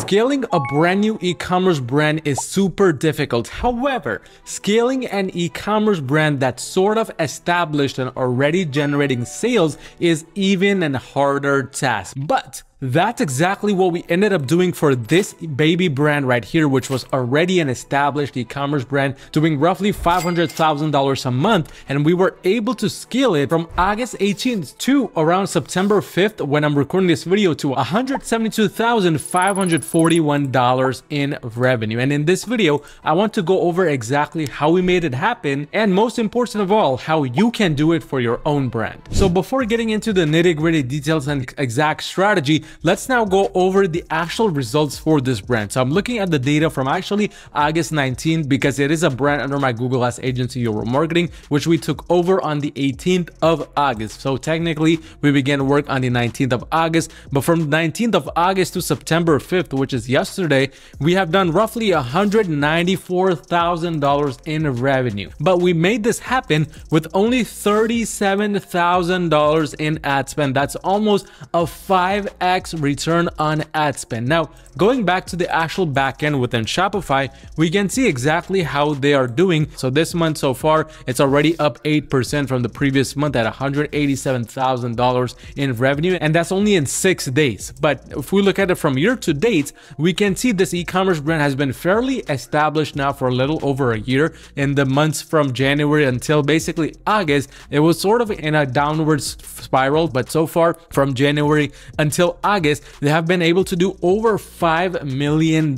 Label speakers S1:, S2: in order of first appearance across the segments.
S1: Scaling a brand new e-commerce brand is super difficult. However, scaling an e-commerce brand that's sort of established and already generating sales is even a harder task. But that's exactly what we ended up doing for this baby brand right here, which was already an established e-commerce brand doing roughly $500,000 a month. And we were able to scale it from August 18th to around September 5th, when I'm recording this video, to $172,541 in revenue. And in this video, I want to go over exactly how we made it happen, and most important of all, how you can do it for your own brand. So before getting into the nitty-gritty details and exact strategy, let's now go over the actual results for this brand. So I'm looking at the data from actually August 19th, because it is a brand under my Google Ads agency, Your Marketing, which we took over on the 18th of August. So technically we began work on the 19th of August, but from the 19th of August to September 5th, which is yesterday, we have done roughly $194,000 in revenue. But we made this happen with only $37,000 in ad spend. That's almost a 5x return on ad spend. Now, going back to the actual backend within Shopify, we can see exactly how they are doing. So this month so far, it's already up 8% from the previous month at $187,000 in revenue, and that's only in 6 days. But if we look at it from year to date, we can see this e-commerce brand has been fairly established now for a little over a year. In the months from January until basically August, it was sort of in a downward spiral, but so far from January until August, they have been able to do over $5 million.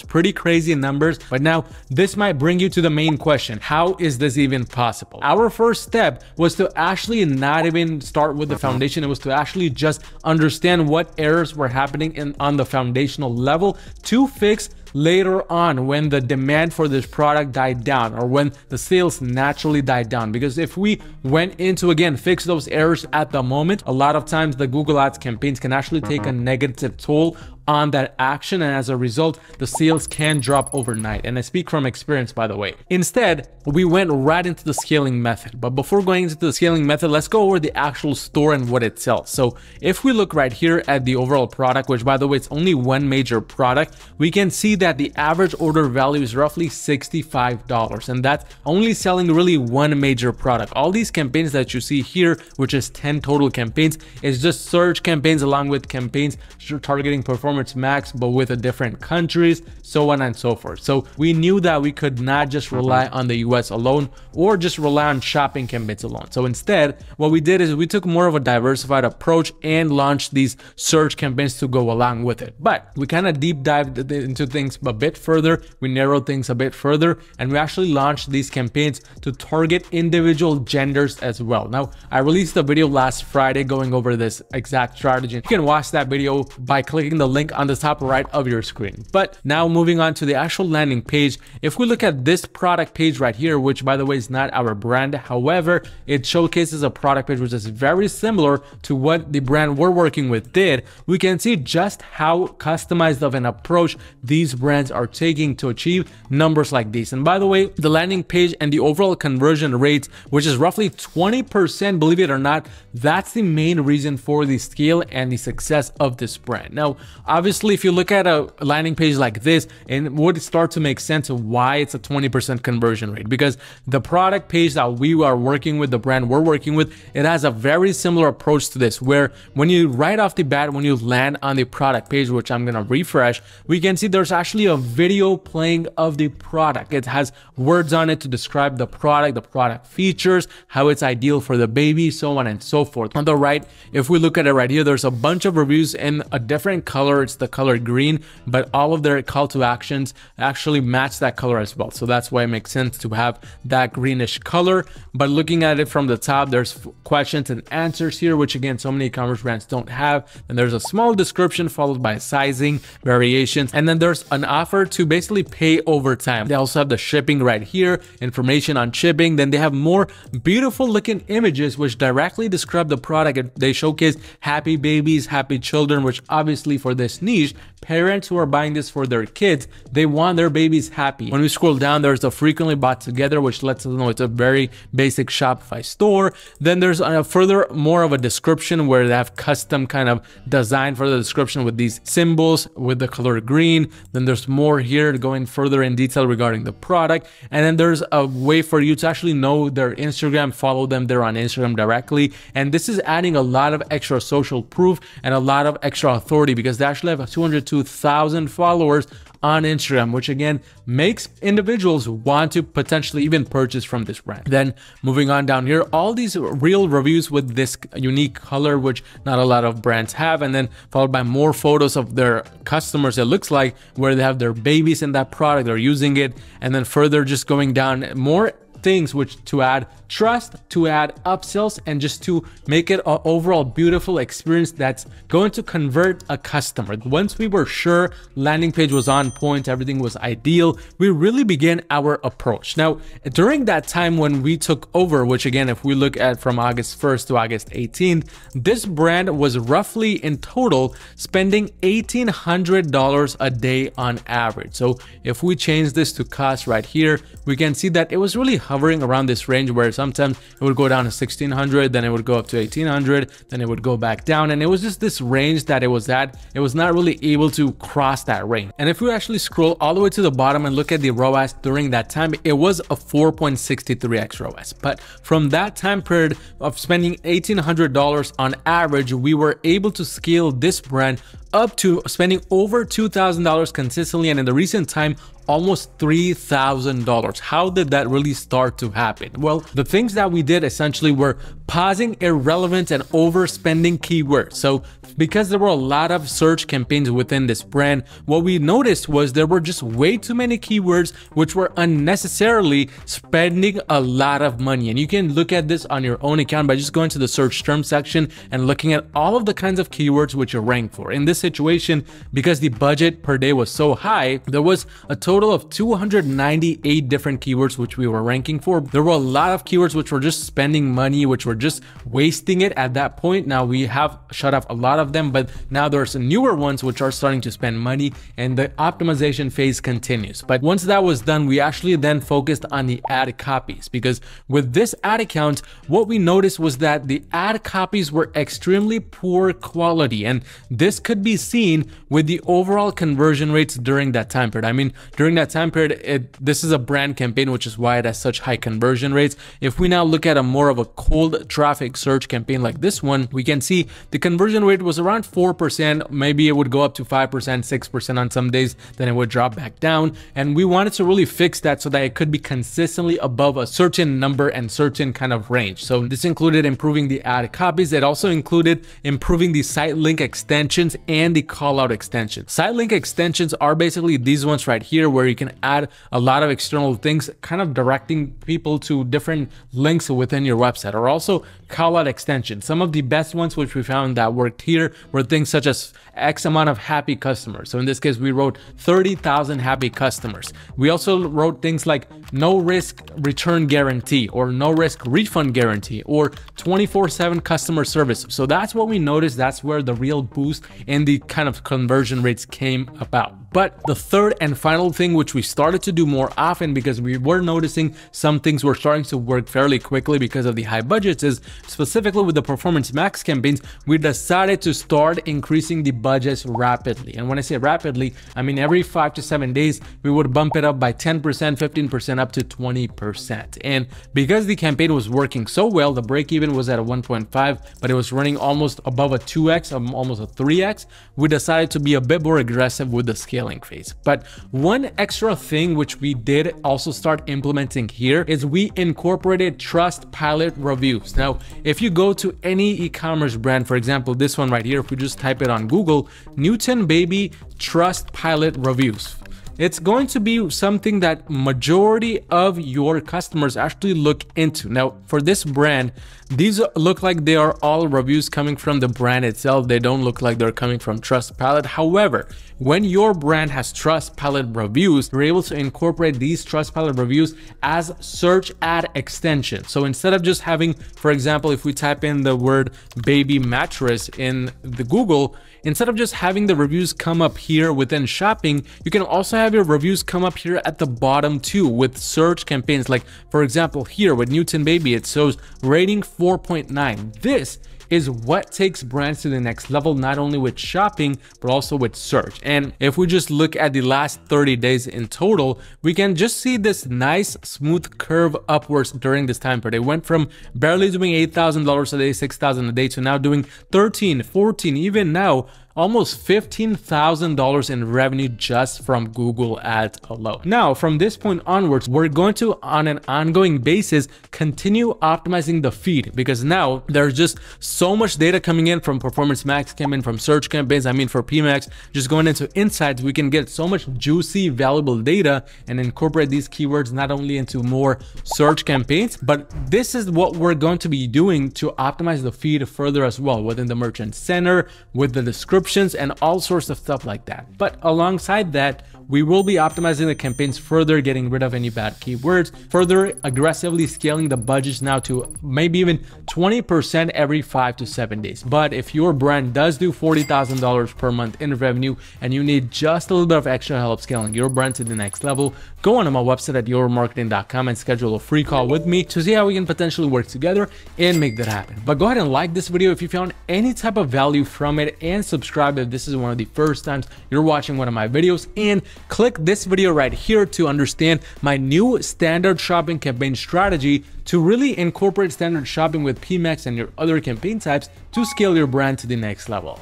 S1: Pretty crazy numbers. But now this might bring you to the main question: how is this even possible? Our first step was to actually not even start with the foundation. It was to actually just understand what errors were happening on the foundational level to fix later on when the demand for this product died down, or when the sales naturally died down. Because if we went into, again, fix those errors at the moment, a lot of times the Google Ads campaigns can actually take a negative toll on that action, and as a result the sales can drop overnight. And I speak from experience, by the way. Instead, we went right into the scaling method. But before going into the scaling method, let's go over the actual store and what it sells. So if we look right here at the overall product, which by the way, it's only one major product, we can see that the average order value is roughly $65, and that's only selling really one major product. All these campaigns that you see here, which is 10 total campaigns, is just search campaigns along with campaigns targeting performance max, but with a different countries, so on and so forth. So we knew that we could not just rely on the US alone, or just rely on shopping campaigns alone. So instead, what we did is we took more of a diversified approach and launched these search campaigns to go along with it. But we kind of deep dived into things a bit further. We narrowed things a bit further, and we actually launched these campaigns to target individual genders as well. Now, I released a video last Friday going over this exact strategy. You can watch that video by clicking the link on the top right of your screen. But now moving on to the actual landing page, if we look at this product page right here, which by the way is not our brand, however, it showcases a product page which is very similar to what the brand we're working with did, we can see just how customized of an approach these brands are taking to achieve numbers like these. And by the way, the landing page and the overall conversion rate, which is roughly 20%, believe it or not, that's the main reason for the scale and the success of this brand. Now, obviously, if you look at a landing page like this, it would start to make sense of why it's a 20% conversion rate, because the product page that we are working with, the brand we're working with, it has a very similar approach to this, where when you right off the bat, when you land on the product page, which I'm gonna refresh, we can see there's actually a video playing of the product. It has words on it to describe the product features, how it's ideal for the baby, so on and so forth. On the right, if we look at it right here, there's a bunch of reviews in a different color. It's the color green, but all of their call to actions actually match that color as well. So that's why it makes sense to have that greenish color. But looking at it from the top, there's questions and answers here, which again, so many e-commerce brands don't have. And there's a small description followed by sizing, variations, and then there's an offer to basically pay over time. They also have the shipping right here, information on shipping. Then they have more beautiful looking images which directly describe the product. They showcase happy babies, happy children, which obviously for this niche parents who are buying this for their kids. They want their babies happy. When we scroll down, there's a frequently bought together, which lets us know it's a very basic Shopify store. Then there's a further more of a description where they have custom kind of design for the description with these symbols with the color green. Then there's more here going further in detail regarding the product. And then there's a way for you to actually know their Instagram, follow them there on Instagram directly. And this is adding a lot of extra social proof and a lot of extra authority because they actually have 202,000 followers on Instagram, which again makes individuals want to potentially even purchase from this brand. Then moving on down here, all these real reviews with this unique color, which not a lot of brands have, and then followed by more photos of their customers, it looks like, where they have their babies in that product, they're using it, and then further just going down more things which to add trust, to add upsells, and just to make it an overall beautiful experience that's going to convert a customer. Once we were sure landing page was on point, everything was ideal, we really began our approach. Now, during that time when we took over, which again, if we look at from August 1st to August 18th, this brand was roughly in total spending $1,800 a day on average. So if we change this to cost right here, we can see that it was really hovering around this range where sometimes it would go down to 1,600, then it would go up to 1,800, then it would go back down, and it was just this range that it was at. It was not really able to cross that range. And if we actually scroll all the way to the bottom and look at the ROAS during that time, it was a 4.63x ROAS. But from that time period of spending $1,800 on average, we were able to scale this brand up to spending over $2,000 consistently, and in the recent time almost $3,000. How did that really start to happen? Well, the things that we did essentially were pausing irrelevant and overspending keywords. So because there were a lot of search campaigns within this brand, what we noticed was there were just way too many keywords which were unnecessarily spending a lot of money. And you can look at this on your own account by just going to the search term section and looking at all of the kinds of keywords which are ranked for. In this situation, because the budget per day was so high, there was a total of 298 different keywords which we were ranking for. There were a lot of keywords which were just spending money, which were just wasting it at that point. Now we have shut off a lot of them, but now there's newer ones which are starting to spend money, and the optimization phase continues. But once that was done, we actually then focused on the ad copies, because with this ad account, what we noticed was that the ad copies were extremely poor quality, and this could be seen with the overall conversion rates during that time period. I mean, during that time period, this is a brand campaign, which is why it has such high conversion rates. If we now look at a more of a cold traffic search campaign like this one, we can see the conversion rate was around 4%. Maybe it would go up to 5%, 6% on some days, then it would drop back down. And we wanted to really fix that so that it could be consistently above a certain number and certain kind of range. So this included improving the ad copies. It also included improving the site link extensions and the call out extensions. Site link extensions are basically these ones right here, where you can add a lot of external things, kind of directing people to different links within your website, or also call out extensions. Some of the best ones which we found that worked here were things such as X amount of happy customers. So in this case, we wrote 30,000 happy customers. We also wrote things like no risk return guarantee, or no risk refund guarantee, or 24/7 customer service. So that's what we noticed. That's where the real boost in the kind of conversion rates came about. But the third and final thing, which we started to do more often because we were noticing some things were starting to work fairly quickly because of the high budgets, is specifically with the Performance Max campaigns, we decided to start increasing the budgets rapidly. And when I say rapidly, I mean every 5 to 7 days, we would bump it up by 10%, 15%, up to 20%. And because the campaign was working so well, the break even was at a 1.5, but it was running almost above a 2x, almost a 3x, we decided to be a bit more aggressive with the scaling phase. But one extra thing which we did also start implementing here is we incorporated Trustpilot reviews. Now, if you go to any e-commerce brand, for example, this one right here, if we just type it on Google, Newton Baby Trustpilot reviews, it's going to be something that majority of your customers actually look into. Now, for this brand, these look like they are all reviews coming from the brand itself. They don't look like they're coming from Trustpilot. However, when your brand has Trustpilot reviews, you're able to incorporate these Trustpilot reviews as search ad extensions. So instead of just having, for example, if we type in the word baby mattress in the Google, instead of just having the reviews come up here within shopping, you can also have your reviews come up here at the bottom too with search campaigns. Like for example, here with Newton Baby, it shows rating 4.9. This is what takes brands to the next level, not only with shopping, but also with search. And if we just look at the last 30 days in total, we can just see this nice smooth curve upwards during this time period. It went from barely doing $8,000 a day, $6,000 a day to now doing 13, 14, even now almost $15,000 in revenue just from Google Ads alone. Now, from this point onwards, we're going to, on an ongoing basis, continue optimizing the feed, because now there's just so much data coming in from Performance Max, coming from search campaigns. I mean, for PMax, just going into insights, we can get so much juicy, valuable data and incorporate these keywords not only into more search campaigns, but this is what we're going to be doing to optimize the feed further as well, within the merchant center, with the description, and all sorts of stuff like that. But alongside that, we will be optimizing the campaigns further, getting rid of any bad keywords, further aggressively scaling the budgets now to maybe even 20% every 5 to 7 days. But if your brand does do $40,000 per month in revenue and you need just a little bit of extra help scaling your brand to the next level, go on to my website at yourmarketing.com and schedule a free call with me to see how we can potentially work together and make that happen. But go ahead and like this video if you found any type of value from it, and subscribe if this is one of the first times you're watching one of my videos, and click this video right here to understand my new standard shopping campaign strategy to really incorporate standard shopping with PMax and your other campaign types to scale your brand to the next level.